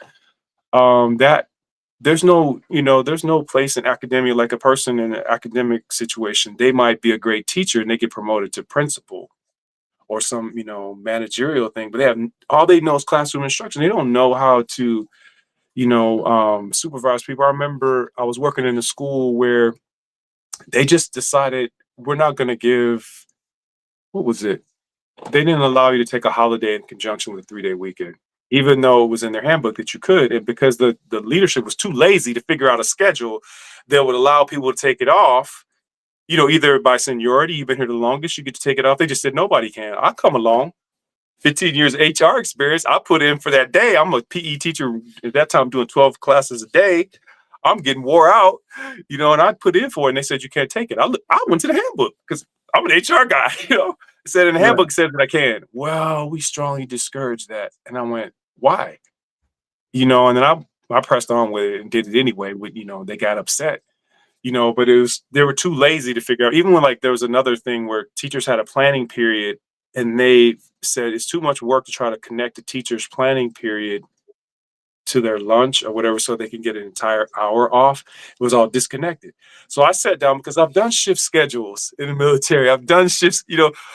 that there's no place in academia. Like a person in an academic situation, they might be a great teacher and they get promoted to principal or some, managerial thing, but all they know is classroom instruction. They don't know how to supervise people. I remember I was working in a school where they just decided we're not going to give, what was it? They didn't allow you to take a holiday in conjunction with a 3-day weekend, even though it was in their handbook that you could. And because the leadership was too lazy to figure out a schedule that would allow people to take it off, either by seniority, you've been here the longest, you get to take it off. They just said, nobody can. I'll come along. 15 years HR experience, I put in for that day. I'm a PE teacher at that time doing 12 classes a day. I'm getting wore out, and I put in for it, and they said, you can't take it. I went to the handbook because I'm an HR guy, It said in the Right. handbook said that I can. Well, we strongly discourage that. And I went, why? And then I pressed on with it and did it anyway. They got upset, but they were too lazy to figure out. Even when there was another thing where teachers had a planning period, and they said it's too much work to try to connect the teacher's planning period to their lunch or whatever so they can get an entire hour off. It was all disconnected. So I sat down because I've done shift schedules in the military. I've done shifts,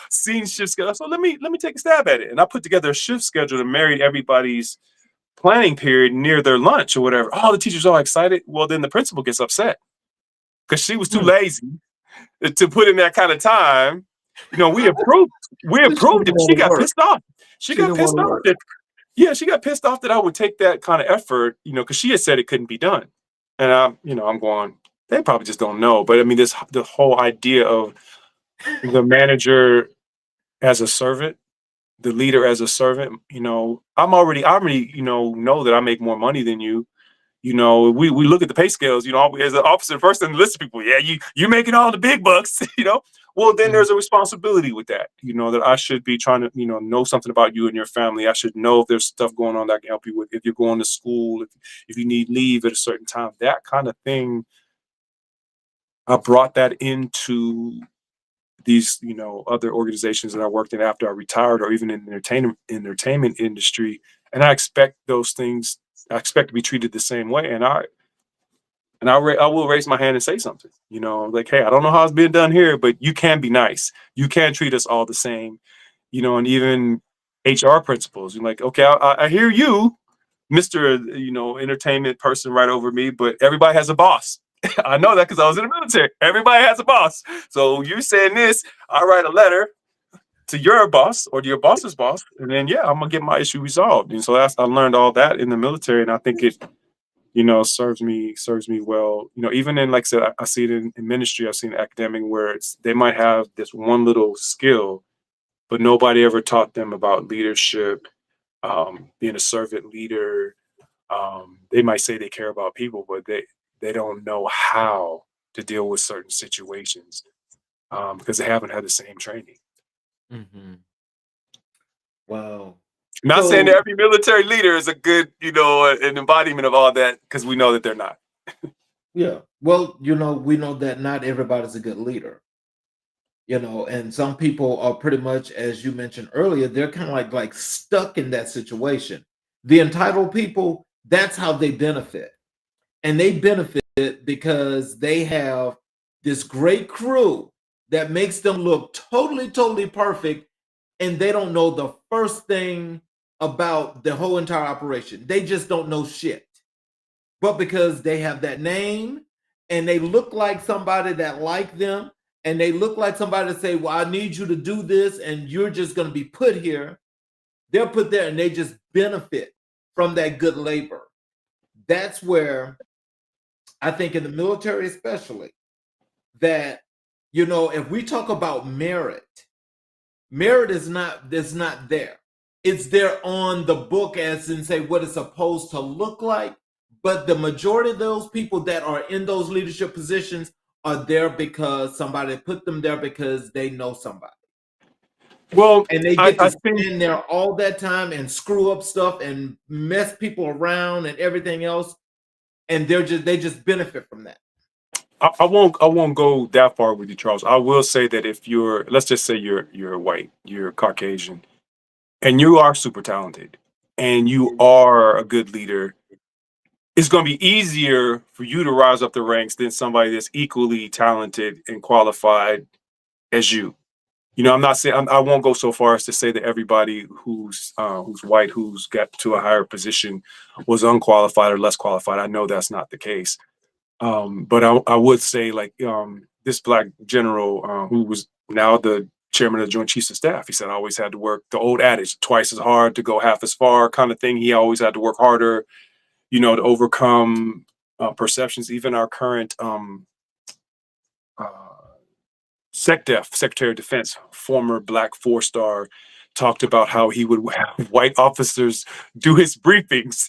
seen shift schedules. So let me take a stab at it. And I put together a shift schedule that married everybody's planning period near their lunch or whatever. All the teachers are all excited. Well, then the principal gets upset because she was too lazy to put in that kind of time. We approved She didn't it. She want to got work. pissed off. She She got didn't want pissed to off work. that she got pissed off that I would take that kind of effort, because she had said it couldn't be done. And I'm going, they probably just don't know. But I mean, the whole idea of the manager as a servant, the leader as a servant, I already, know that I make more money than you. We look at the pay scales, as an officer, first thing to list people, yeah, you're making all the big bucks, Well, then Mhm. there's a responsibility with that, that I should be trying to, know something about you and your family. I should know if there's stuff going on that I can help you with, if you're going to school, if you need leave at a certain time, that kind of thing. I brought that into these, other organizations that I worked in after I retired, or even in the entertainment industry. And I expect those things, I expect to be treated the same way. I will raise my hand and say something, like, hey, I don't know how it's being done here, but you can be nice. You can treat us all the same, and even HR principals. You're like, okay, I hear you, Mr. Entertainment person right over me, but everybody has a boss. I know that because I was in the military. Everybody has a boss. So you're saying this, I write a letter to your boss or to your boss's boss, and then yeah, I'm gonna get my issue resolved. And so I learned all that in the military, and I think it serves me well. Even in, like I said, I see it in ministry. I've seen academic where they might have this one little skill, but nobody ever taught them about leadership, being a servant leader. They might say they care about people, but they don't know how to deal with certain situations, because they haven't had the same training. Mhm. Wow. Not saying that So, every military leader is a good, an embodiment of all that, because we know that they're not. yeah. Well, we know that not everybody's a good leader, and some people are pretty much, as you mentioned earlier, they're kind of like stuck in that situation. The entitled people, that's how they benefit. And they benefit because they have this great crew that makes them look totally, totally perfect, and they don't know the first thing about the whole entire operation. They just don't know shit. But because they have that name and they look like somebody that like them, and they look like somebody to say, well, I need you to do this, and you're just going to be put here. They're put there and they just benefit from that good labor. That's where I think in the military, especially, that, if we talk about merit, merit is not there. It's there on the book as in say what it's supposed to look like. But the majority of those people that are in those leadership positions are there because somebody put them there because they know somebody. Well, And they I, get to I think stand there all that time and screw up stuff and mess people around and everything else. And they just benefit from that. I won't go that far with you, Charles. I will say that if you're, let's just say you're white, you're Caucasian, and you are super talented, and you are a good leader, it's going to be easier for you to rise up the ranks than somebody that's equally talented and qualified as you. I'm not saying I won't go so far as to say that everybody who's white who's got to a higher position was unqualified or less qualified. I know that's not the case. But I would say like this black general who was now the chairman of the Joint Chiefs of Staff. He said I always had to work the old adage, twice as hard to go half as far kind of thing. He always had to work harder, to overcome perceptions. Even our current uh, SecDef, Secretary of Defense, former black four-star, talked about how he would have white officers do his briefings,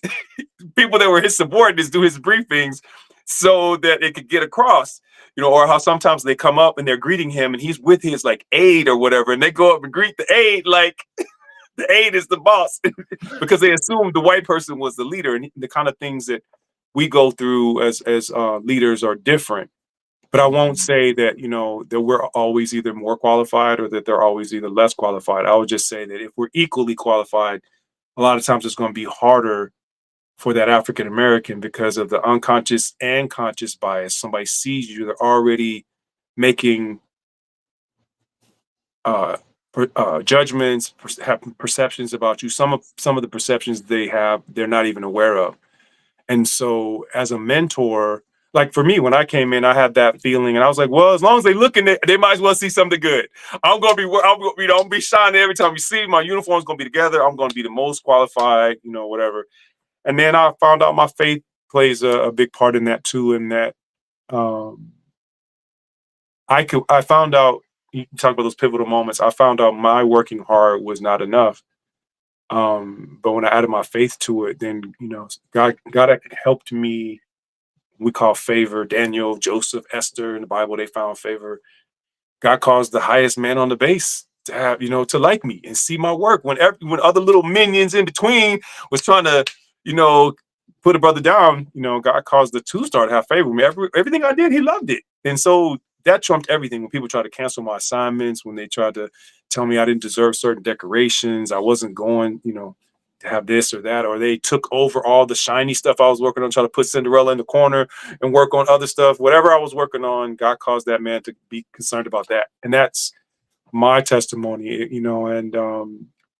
people that were his subordinates do his briefings so that it could get across, or how sometimes they come up and they're greeting him and he's with his like aide or whatever, and they go up and greet the aide like the aide is the boss because they assumed the white person was the leader. And the kind of things that we go through as leaders are different. But I won't say that, that we're always either more qualified or that they're always either less qualified. I would just say that if we're equally qualified, a lot of times it's going to be harder for that African American because of the unconscious and conscious bias. Somebody sees you, they're already making judgments, have perceptions about you. Some of the perceptions they have, they're not even aware of. And so, as a mentor, like for me, when I came in, I had that feeling, and I was like, well, as long as they looking at, they might as well see something good. I'm gonna be shining every time you see my uniform's gonna be together. I'm gonna be the most qualified, whatever. And then I found out my faith plays a big part in that too. In that, um, I found out, you talk about those pivotal moments. I found out my working hard was not enough. But when I added my faith to it, then God helped me. We call favor. Daniel, Joseph, Esther in the Bible, they found favor. God caused the highest man on the base to have, to like me and see my work when other little minions in between was trying to, you know, put a brother down. God caused the two-star to have favor with me. Everything I did, he loved it. And so that trumped everything. When people tried to cancel my assignments, when they tried to tell me I didn't deserve certain decorations, I wasn't going, to have this or that, or they took over all the shiny stuff I was working on, trying to put Cinderella in the corner and work on other stuff. Whatever I was working on, God caused that man to be concerned about that. And that's my testimony, and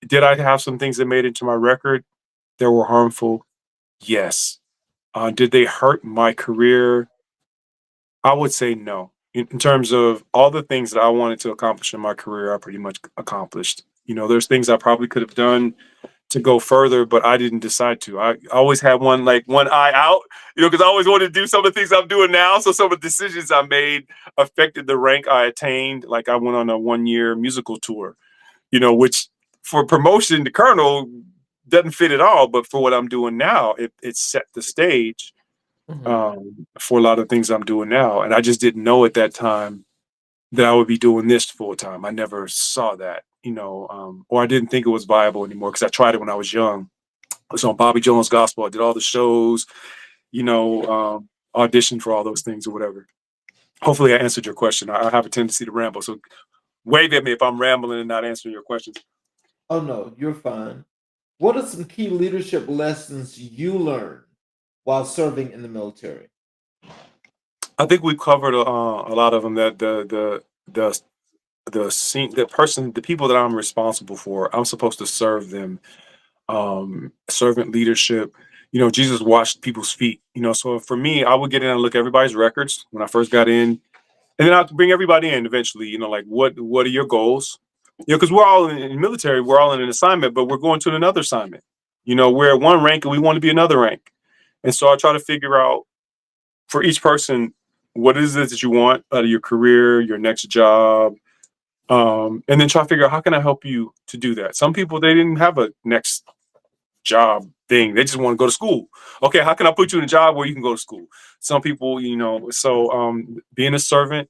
did I have some things that made it to my record that were harmful? Yes. Did they hurt my career? I would say no. In terms of all the things that I wanted to accomplish in my career, I pretty much accomplished. There's things I probably could have done to go further, but I didn't decide to. I always had one eye out, because I always wanted to do some of the things I'm doing now. So some of the decisions I made affected the rank I attained. Like I went on a 1-year musical tour, which for promotion to colonel doesn't fit at all. But for what I'm doing now, it set the stage for a lot of things I'm doing now. And I just didn't know at that time that I would be doing this full time. I never saw that, or I didn't think it was viable anymore because I tried it when I was young. I was on Bobby Jones Gospel. I did all the shows, auditioned for all those things or whatever. Hopefully I answered your question. I have a tendency to ramble. So wave at me if I'm rambling and not answering your questions. Oh, no, you're fine. What are some key leadership lessons you learned while serving in the military? I think we covered a lot of them. That the people that I'm responsible for, I'm supposed to serve them. Servant leadership. Jesus washed people's feet. So for me, I would get in and look at everybody's records when I first got in. And then I'll bring everybody in eventually, like what are your goals? Because we're all in military, we're all in an assignment, but we're going to another assignment. We're at one rank and we want to be another rank. And so I try to figure out for each person, what is it that you want out of your career, your next job? And then try to figure out how can I help you to do that. Some people, they didn't have a next job thing. They just want to go to school. Okay, how can I put you in a job where you can go to school? Some people, so being a servant,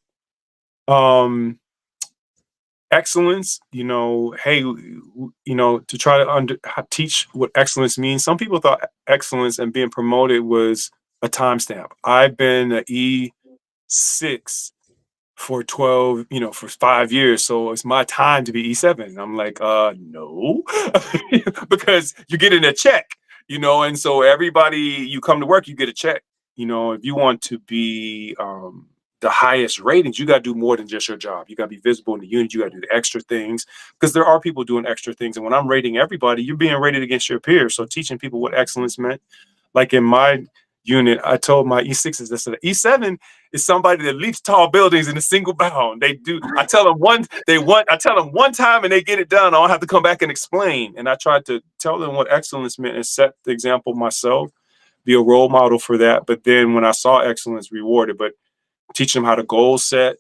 excellence, hey, to try to teach what excellence means. Some people thought excellence and being promoted was a timestamp. I've been an E6 for 12, for 5 years. So it's my time to be E7. I'm like, no, because you're getting a check, and so everybody you come to work, you get a check. If you want to be the highest ratings, you got to do more than just your job. You got to be visible in the unit. You got to do the extra things because there are people doing extra things. And when I'm rating everybody, you're being rated against your peers. So teaching people what excellence meant, like in my unit, I told my E6s that said E7 is somebody that leaps tall buildings in a single bound. They do. I tell them one time and they get it done. I don't have to come back and explain. And I tried to tell them what excellence meant and set the example myself, be a role model for that. But then when I saw excellence rewarded, but teach them how to goal set,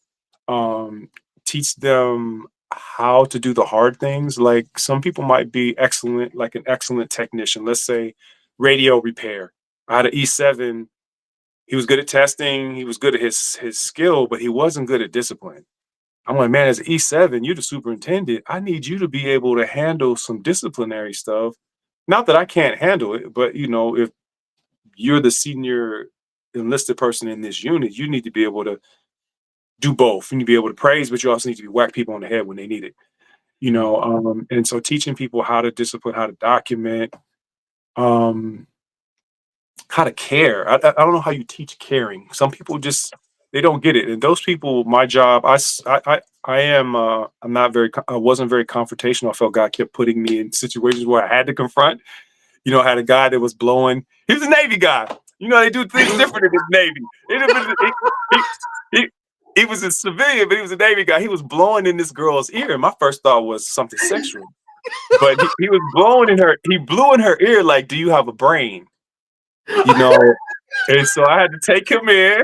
teach them how to do the hard things. Like some people might be excellent, like an excellent technician. Let's say radio repair. I had an E7. He was good at testing. He was good at his skill, but he wasn't good at discipline. I'm like, man, as an E7, you're the superintendent. I need you to be able to handle some disciplinary stuff. Not that I can't handle it, but if you're the senior enlisted person in this unit, you need to be able to do both. You need to be able to praise, but you also need to be whack people on the head when they need it. And so teaching people how to discipline, how to document, how to care. I don't know how you teach caring. Some people just they don't get it. And those people, my job, I wasn't very confrontational. I felt God kept putting me in situations where I had to confront. I had a guy that was blowing. He was a Navy guy. They do things different in the Navy. He was a civilian, but he was a Navy guy. He was blowing in this girl's ear. And my first thought was something sexual. But he was blowing in her. He blew in her ear like, "Do you have a brain?" And so I had to take him in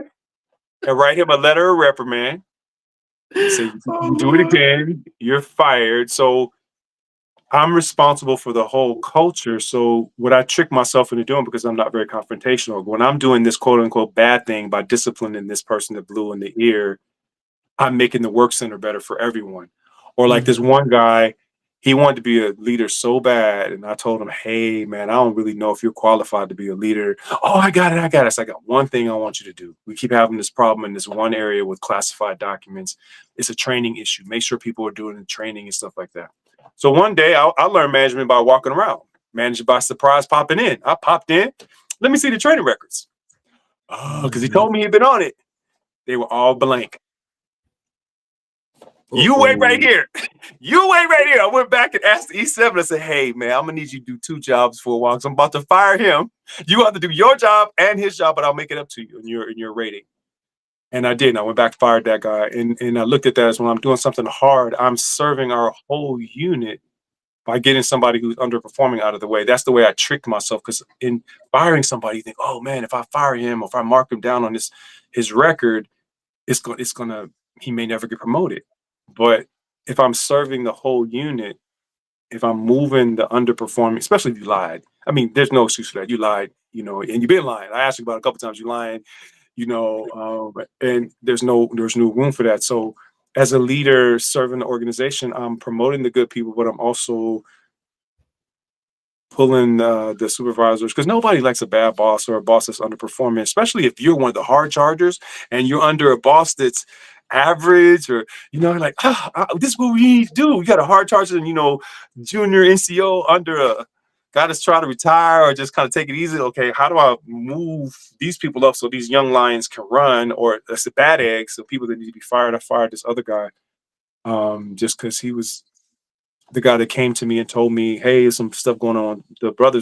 and write him a letter of reprimand. Say, you do it again, you're fired. So I'm responsible for the whole culture. So what I trick myself into doing, because I'm not very confrontational, when I'm doing this quote unquote bad thing by disciplining this person that blew in the ear, I'm making the work center better for everyone. Or like this one guy, he wanted to be a leader so bad. And I told him, hey, man, I don't really know if you're qualified to be a leader. Oh, I got it. So I got one thing I want you to do. We keep having this problem in this one area with classified documents. It's a training issue. Make sure people are doing the training and stuff like that. So one day I learned management by walking around, managed by surprise popping in. I popped in. Let me see the training records. Oh, because he told me he'd been on it. They were all blank. You wait right here. You wait right here. I went back and asked E7. I said, hey, man, I'm going to need you to do 2 jobs for a while because I'm about to fire him. You have to do your job and his job, but I'll make it up to you in your rating. And I did. And I went back, fired that guy. And I looked at that as when I'm doing something hard, I'm serving our whole unit by getting somebody who's underperforming out of the way. That's the way I tricked myself, because in firing somebody, you think, oh, man, if I fire him, or if I mark him down on his record, he may never get promoted. But if I'm serving the whole unit, if I'm moving the underperforming, especially if you lied, I mean, there's no excuse for that. You lied, and you've been lying. I asked you about it a couple times. You lying, and there's no room for that. So as a leader serving the organization, I'm promoting the good people, but I'm also pulling the supervisors, because nobody likes a bad boss or a boss that's underperforming, especially if you're one of the hard chargers and you're under a boss that's average, or like, this is what we need to do. We got a hard charger and junior NCO under a guy that's trying to retire or just kind of take it easy. Okay, how do I move these people up so these young lions can run? Or that's a bad egg, so people that need to be fired. I fired this other guy just because he was the guy that came to me and told me, hey, there's some stuff going on. The brothers